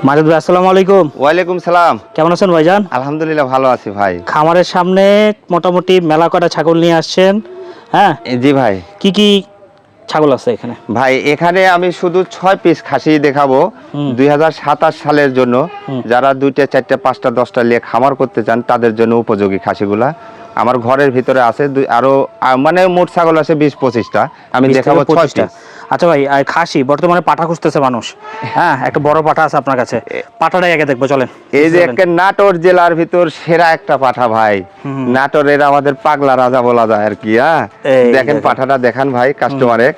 মাজেদ ভাই আসসালামু আলাইকুম। ওয়ালাইকুম সালাম। কেমন আছেন ভাইজান? আলহামদুলিল্লাহ ভালো আছি ভাই। খামারের সামনে মোটামুটি মেলা কটা ছাগল নিয়ে আসছেন, হ্যাঁ? জি ভাই। কি কি ছাগল আছে এখানে? ভাই এখানে আমি শুধু 6 পিস খাসি দেখাবো 2027 সালের জন্য। যারা 2টা 4টা 5টা 10টা নিয়ে খামার করতে চান তাদের জন্য উপযোগী খাসিগুলা আমার ঘরের ভিতরে আছে। আরো মানে মোট ছাগল আছে 20-25টা, আমি দেখাবো 6 পিস। আচ্ছা ভাই, খাসি বর্তমানে পাঠা খুঁজতেছে মানুষ, হ্যাঁ? একটা বড় পাঠা আছে আপনার কাছে, পাঠাটাই আগে দেখবো চলেন। এই যে একটা নাটোর জেলার ভিতর সেরা একটা পাঠা ভাই। নাটোরের আমাদের পাগলা রাজা বলা যায় আর কি। হ্যাঁ, দেখেন পাঠাটা দেখান ভাই কাস্টমারে।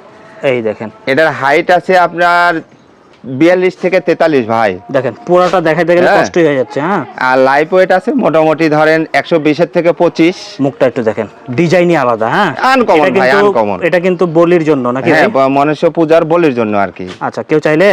এই দেখেন, এটার হাইট আছে আপনার 42 থেকে 43 ভাই। দেখেন পুরোটা দেখাইতে গেলে কষ্টই হয়ে যাচ্ছে। হ্যাঁ, আর লাইফ ওয়েট আছে মোটামুটি ধরেন 120 এর থেকে 25। মুখটা একটু দেখেন, ডিজাইনই আলাদা। হ্যাঁ, আনকমন ভাই, আনকমন। এটা কিন্তু বলির জন্য নাকি? হ্যাঁ, মনুষ্য পূজার বলির জন্য আর কি। আচ্ছা, কেউ চাইলে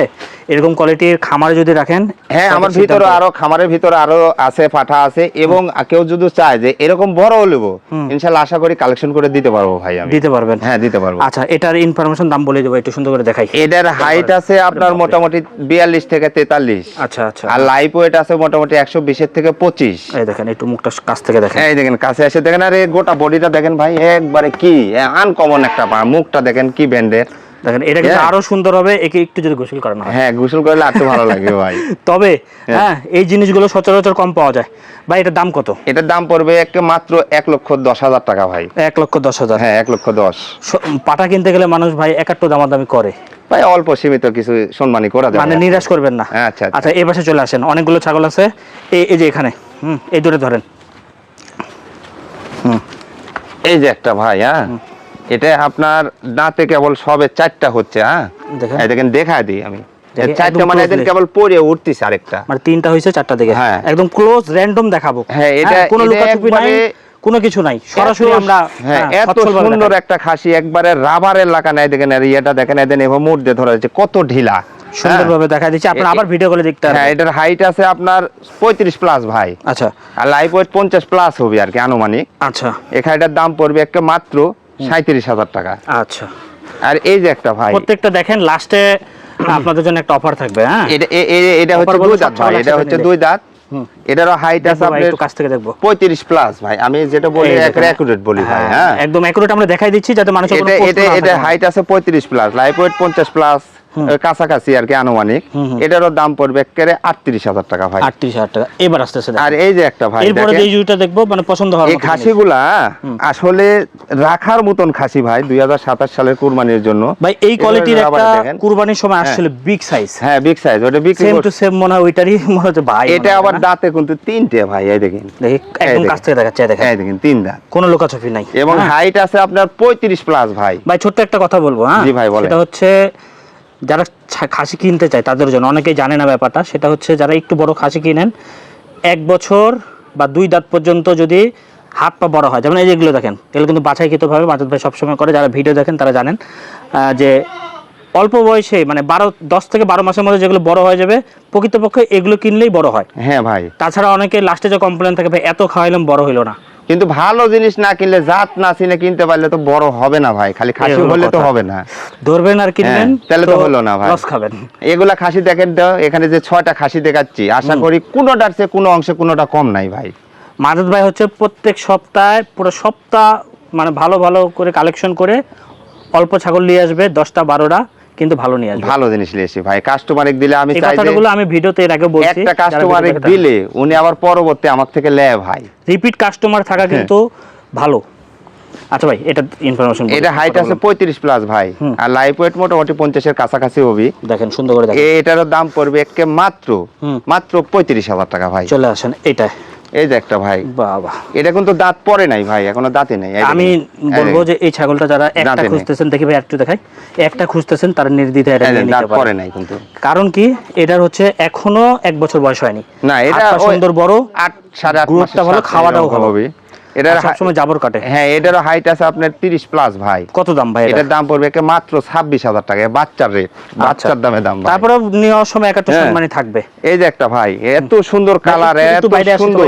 এরকম কোয়ালিটির খামারে যদি রাখেন, হ্যাঁ, আমার ভিতরে আরো খামারের ভিতরে আরো আছে, পাঠা আছে। এবং কেউ যদি চায় যে এরকম বড় নেব, ইনশাআল্লাহ আশা করি কালেকশন করে দিতে পারবো ভাই। আমি দিতে পারবেন? হ্যাঁ, দিতে পারবো। আচ্ছা, এটার ইনফরমেশন দাম বলে দেবো, একটু সুন্দর করে দেখাই। এটার হাইট আছে আপনার মোটামুটি 42 থেকে 43। আচ্ছা আচ্ছা। আর লাইফ ওয়েট আছে মোটামুটি 120 এর থেকে 25। এই দেখেন, একটু মুখটা কাছ থেকে দেখেন। এই দেখেন, কাছে এসে দেখেন। আর এই গোটা বডিটা দেখেন ভাই, একবারে কি আনকমন একটা পা। মুখটা দেখেন কি ব্যান্ডের। দেখেন, এটা কিন্তু আরো সুন্দর হবে একে একটু যদি গোসল করানো হয়। হ্যাঁ, গোসল করলে আরো ভালো লাগে ভাই। তবে হ্যাঁ, এই জিনিসগুলো সচরাচর কম পাওয়া যায় ভাই। এটার দাম কত? এটার দাম পড়বে মাত্র 1,10,000 টাকা ভাই। 1,10,000? হ্যাঁ, 1,10,000। পাটা কিনতে গেলে মানুষ ভাই একাট্টু দামাদামি করে ভাই, অল্প সীমিত কিছু সম্মানই করা যায়, মানে নিরাশ করবেন না। আচ্ছা আচ্ছা, এই পাশে চলে আসেন, অনেকগুলো ছাগল আছে। এই যে এখানে, এই দূরে ধরেন। এই যে একটা ভাই, হ্যাঁ, এটা আপনার দাঁতে কেবল সবে 4টা হচ্ছে। হ্যাঁ, দেখেন, দেখায় দিই আমি। 4টা মানে এদিন কেবল পরে উঠতেছে, আরেকটা মানে 3টা হয়েছে 4টা দিকে। হ্যাঁ, একদম ক্লোজ র্যান্ডম দেখাবো। হ্যাঁ, এটা কোনো লুকাছুপি নাই, কোনো কিছু নাই, সরাসরি আমরা। হ্যাঁ, এত সুন্দর একটা খাসি, একবারে রাবারের লাগা নাই। দেখেন আর এটা দেখেন, এদিন এভাবে মুড় দিয়ে ধরা যাচ্ছে, কত ঢিলা সুন্দরভাবে দেখা দিচ্ছে। আপনারা আবার ভিডিও করে দেখতে পারেন। হ্যাঁ, এটার হাইট আছে আপনার 35 প্লাস ভাই। আচ্ছা, আর লাইফ ওয়েট 50 প্লাস হবে আর কি আনুমানিক। আচ্ছা, এখানে এটার দাম পড়বে মাত্র 37,000 টাকা। আচ্ছা। আর এই যে একটা ভাই, প্রত্যেকটা দেখেন লাস্টে আপনাদের জন্য একটা অফার থাকবে। হ্যাঁ, এটা হচ্ছে 2 দাঁত ভাই। এটা হচ্ছে 2 দাঁত। এটারও হাইট আছে আপনার কাছ থেকে দেখবো 35 প্লাস ভাই। আমি যেটা বলি একুরেট বলি ভাই। হ্যাঁ, একদম একুরেট আমরা দেখাই দিচ্ছি যাতে মানুষ। এটা হাইট আছে 35 প্লাস, লাইফ ওয়েট 50 প্লাস কাছাকাছি আর কি আনুমানিক। এটারও দাম পড়বে 38,000 টাকা ভাই। 38,000 টাকা। এবার আসতেছে। আর এই যে একটা ভাই, এরপরে যে জুটা দেখবো, মানে পছন্দ হওয়ার এই খাসিগুলা আসলে রাখার মতন খাসি ভাই 2027 সালের কুরবানির জন্য। ভাই এই কোয়ালিটির একটা কুরবানির সময় আসলে বিগ সাইজ। হ্যাঁ, বিগ সাইজ। ওটা বিক্রি সেম টু সেম মনে হয়, ওইটারই মনে হচ্ছে ভাই। এটা আবার দাঁতে কিন্তু 3টে ভাই। এই দেখেন, একদম কাছ থেকে দেখাচ্ছে। দেখেন, এই দেখেন 3 দাঁত, কোনো লুকাছুপি নাই। এবং হাইট আছে আপনার 35 প্লাস ভাই। ভাই ছোট্ট একটা কথা বলবো। হ্যাঁ জি ভাই, বলেন। সেটা হচ্ছে যারা খাসি কিনতে চায় তাদের জন্য, অনেকেই জানে না ব্যাপারটা। সেটা হচ্ছে যারা একটু বড় খাসি কিনেন, 1 বছর বা 2 দাঁত পর্যন্ত যদি হাত পা বড় হয়, যেমন এই যেগুলো দেখেন, এগুলো কিন্তু বাছাইকৃতভাবে মাজেদ ভাই সবসময় করে। যারা ভিডিও দেখেন তারা জানেন যে অল্প বয়সে মানে 10 থেকে 12 মাসের মধ্যে যেগুলো বড় হয়ে যাবে, প্রকৃতপক্ষে এগুলো কিনলেই বড় হয়। হ্যাঁ ভাই। তাছাড়া অনেকে লাস্টে যে কমপ্লেন থাকে, ভাই এত খাওয়াইলাম বড় হইলো না। কিন্তু ভালো জিনিস না কিনলে, জাত না চিনে কিনতে পারলে তো বড় হবে না ভাই। খালি খাসি হলে তো হবে না। ধরবেন আর কিনবেন, তাহলে তো হলো না ভাই, লস খাবেন। এগুলা খাসি দেখেন তো, এখানে যে 6টা খাসি দেখাচ্ছি, আশা করি কোনোটার চেয়ে কোনো অংশে কোনোটা কম নাই ভাই। মাজেদ ভাই হচ্ছে প্রত্যেক সপ্তাহে পুরো সপ্তাহ মানে ভালো ভালো করে কালেকশন করে অল্প ছাগল নিয়ে আসবে, 10টা 12টা, কিন্তু ভালো নিয়ে আসবে। ভালো জিনিস নিয়ে এসে ভাই। কাস্টমারিক দিলে আমি চাই যে আমি ভিডিওতে এর আগে বলছি, একটা কাস্টমারিক দিলে উনি আবার পরবর্তী আমার থেকে নেয় ভাই। রিপিট কাস্টমার থাকা কিন্তু ভালো। আচ্ছা ভাই, এটা ইনফরমেশন। এটা হাইট আছে 35 প্লাস ভাই। আর লাইফ ওয়েট মোটামুটি 50 এর কাছাকাছি হবে। দেখেন সুন্দর করে দেখেন। এটারও দাম পড়বে মাত্র 35,000 টাকা ভাই। চলে আসেন এটা। এই যে একটা ভাই, বাবা, এটা কিন্তু দাঁত পড়ে নাই ভাই, এখনো দাঁতে নাই। আমি বলবো যে এই ছাগলটা যারা একটা খুঁজতেছেন, দেখি ভাই একটু দেখাই, একটা খুঁজতেছেন তারা নির্দ্বিধায় এটা নিয়ে নিতে দাঁত পারে। পড়ে নাই কিন্তু, কারণ কি এটার হচ্ছে এখনো 1 বছর বয়স হয়নি। না, এটা সুন্দর বড়, 8 সাড়ে 8 গ্রোথটা ভালো, খাওয়াটাও ভালো হবে। এটার সবসময় জাবর কাটে। হ্যাঁ, এটারও হাইট আছে আপনার 30 প্লাস ভাই। কত দাম ভাই? এটার দাম পড়বে মাত্র 26,000 টাকা। বাচ্চার রেট, বাচ্চার দামে দাম। তারপরে নেওয়ার সময় একটা সম্মানী থাকবে। এই যে একটা ভাই, এত সুন্দর কালার, এত সুন্দর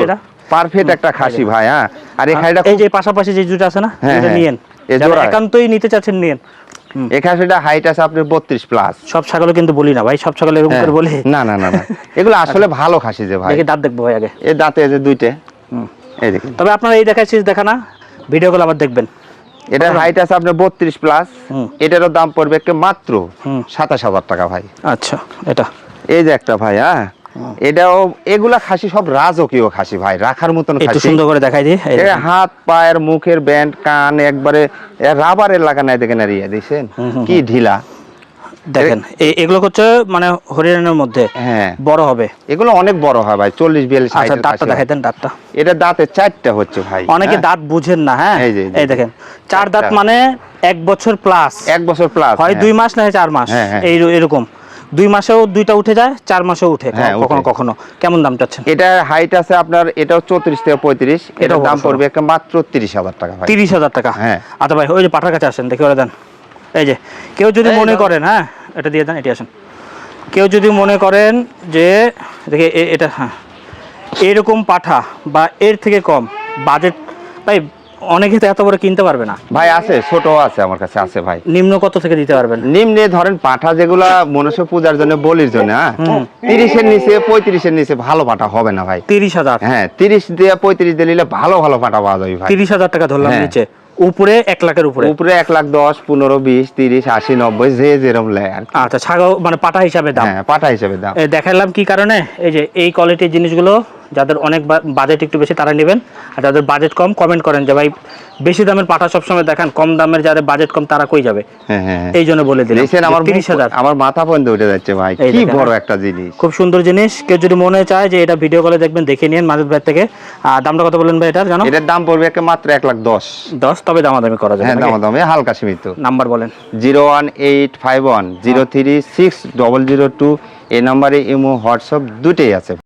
পারফেক্ট একটা খাসি ভাই। হ্যাঁ, আর এই খাসিটা এই যে পাশাপাশি যে জুটা আছে না, এটা নিয়েন, যারা একান্তই নিতে চাচ্ছেন নিয়েন। এই খাসিটা হাইট আছে আপনার 32 প্লাস। সব ছাগল কিন্তু বলি না ভাই, সব ছাগল এরকম করে বলি না না না না, এগুলো আসলে ভালো খাসি যে ভাই। দেখি দাঁত দেখবো ভাই আগে। এই দাঁতে এই যে দুইটা, এই দেখুন। তবে আপনারা এই দেখাচ্ছি দেখা না, ভিডিওগুলো আবার দেখবেন। এটার হাইট আছে আপনার 32 প্লাস। এটারও দাম পড়বে একটা মাত্র 27,000 টাকা ভাই। আচ্ছা, এটা এই যে একটা ভাই, হ্যাঁ এটাও, এগুলা খাসি সব রাজকীয় খাসি ভাই, রাখার মতন একটু খাসি। সুন্দর করে দেখাই দিই। এই দেখেন। হাত পায়ের মুখের ব্যান্ড কান একবারে রাবারের লাগানো, দেখেন আর ইয়ে দেখছেন কি ঢিলা। দেখেন এগুলো হচ্ছে মানে হরিয়ানার মধ্যে হ্যাঁ বড় হবে। এগুলো অনেক বড় হয় ভাই, 40-42 আচ্ছা, হাইটের দাঁতটা খাসি দেখাই হয়। দেন, দাঁতটা। এটা দাঁতে 4টা হচ্ছে ভাই। অনেকে দাঁত বুঝেন না, হ্যাঁ এই যে, এই দেখেন 4 দাঁত মানে 1 বছর প্লাস, 1 বছর প্লাস, হয় 2 মাস না হয় 4 মাস, হ্যাঁ, হ্যাঁ। এই এরকম 2 মাসেও 2টা উঠে যায়, 4 মাসেও উঠে হ্যাঁ, কখনো উঠে। কখনো। কেমন দাম চাচ্ছেন? এটা হাইট আছে আপনার, এটাও 34 থেকে 35, এটার এটাও দাম বড় পড়বে একটা মাত্র 30,000 টাকা ভাই। 30,000 টাকা। হ্যাঁ। আচ্ছা ভাই, ওই যে পাঠার কাছে আসেন, দেখি ওরা দেন। এই যে কেউ যদি এই মনে দাও। করেন, হ্যাঁ এটা দিয়ে দেন, এটি আসেন। কেউ যদি মনে করেন যে দেখে এটা, হ্যাঁ এরকম পাঠা বা এর থেকে কম বাজেট, ভাই অনেকে তো এত বড় কিনতে পারবে না। ভাই আছে, ছোট আছে আমার কাছে আছে ভাই। নিম্ন কত থেকে দিতে পারবেন? নিম্নে ধরেন পাঠা যেগুলা মনুষ্য পূজার জন্য, বলির জন্য, হ্যাঁ 30-এর নিচে 35-এর নিচে ভালো পাঠা হবে না ভাই। 30,000? হ্যাঁ 30 দিয়ে 35 দিয়ে নিলে ভালো ভালো পাঠা পাওয়া যাবে ভাই। 30,000 টাকা ধরলাম হ্যাঁ। নিচে, উপরে 1 লাখের উপরে। উপরে 1,10,000, 15, 20, 30, 80, 90 যে যেরকম লেয় আর কি। আচ্ছা, ছাগল মানে পাটা হিসাবে দাম। হ্যাঁ পাঠা হিসেবে দাম। দেখালাম কি কারণে, এই যে এই কোয়ালিটির জিনিসগুলো যাদের অনেক বাজেট একটু বেশি তারা নেবেন, আর যাদের বাজেট কম কমেন্ট করেন যে ভাই বেশি দামের পাঠা সবসময় দেখান, কম দামের যাদের বাজেট কম তারা কই যাবে। হ্যাঁ হ্যাঁ এই জন্য বলে দিলাম। দেখছেন আমার 30,000 আমার মাথা পর্যন্ত উঠে যাচ্ছে ভাই, এই কি দেখেন, বড় একটা জিনিস। খুব সুন্দর জিনিস। কেউ যদি মনে চায় যে এটা ভিডিও কলে দেখবেন, দেখে নিন মাজেদ ভাই থেকে। আর দামটা কত বললেন ভাই এটার জানো? এটার দাম পড়বে একটা মাত্র 1,10,000। 10, তবে দামাদামি করা যাবে। হ্যাঁ দাম হালকা সীমিত। নাম্বার বলেন। 01851 036 002, এই নম্বরে ইমো হোয়াটসঅ্যাপ দুটেই আছে।